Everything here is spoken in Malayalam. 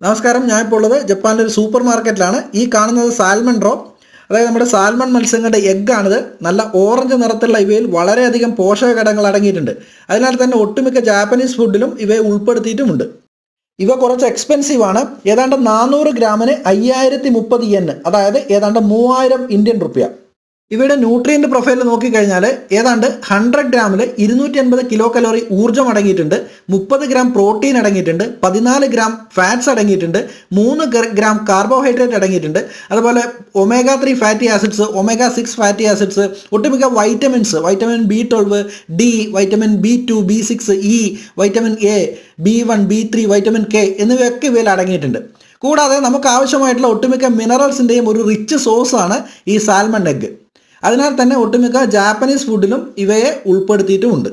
നമസ്കാരം, ഞാൻ ഇപ്പോൾ ഉള്ളത് ജപ്പാനിലെ ഒരു സൂപ്പർ മാർക്കറ്റിലാണ്. ഈ കാണുന്നത് സാൽമൺ റോ, അതായത് നമ്മുടെ സാൽമൺ മത്സ്യങ്ങളുടെ എഗ്ഗാണിത്. നല്ല ഓറഞ്ച് നിറത്തിലുള്ള ഇവയിൽ വളരെയധികം പോഷക ഘടകങ്ങൾ അടങ്ങിയിട്ടുണ്ട്. അതിനാൽ തന്നെ ഒട്ടുമിക്ക ജാപ്പനീസ് ഫുഡിലും ഇവയെ ഉൾപ്പെടുത്തിയിട്ടുമുണ്ട്. ഇവ കുറച്ച് എക്സ്പെൻസീവ് ആണ്. ഏതാണ്ട് 400 ഗ്രാമിന് 5030 yen, അതായത് ഏതാണ്ട് 3000 ഇന്ത്യൻ റുപ്യ. ഇവയുടെ ന്യൂട്രിയൻ്റ് പ്രൊഫൈൽ നോക്കിക്കഴിഞ്ഞാൽ ഏതാണ്ട് 100 ഗ്രാമിൽ 280 കിലോ കലോറി ഊർജ്ജം അടങ്ങിയിട്ടുണ്ട്, 30 ഗ്രാം പ്രോട്ടീൻ അടങ്ങിയിട്ടുണ്ട്, 14 ഗ്രാം ഫാറ്റ്സ് അടങ്ങിയിട്ടുണ്ട്, 3 ഗ്രാം കാർബോഹൈഡ്രേറ്റ് അടങ്ങിയിട്ടുണ്ട്. അതുപോലെ omega-3 fatty acids, omega-6 fatty acids, ഒട്ടുമിക്ക vitamins, vitamin B12, D, vitamin B2, B6, E, vitamin A, B1, B3, vitamin K എന്നിവയൊക്കെ ഇവയിൽ അടങ്ങിയിട്ടുണ്ട്. കൂടാതെ നമുക്ക് ആവശ്യമായിട്ടുള്ള ഒട്ടുമിക്ക മിനറൽസിൻ്റെയും ഒരു റിച്ച് സോഴ്സാണ് ഈ സാൽമൺ എഗ്ഗ്. അതിനാൽ തന്നെ ഒട്ടുമിക്ക ജാപ്പനീസ് ഫുഡിലും ഇവയെ ഉൾപ്പെടുത്തിയിട്ടുമുണ്ട്.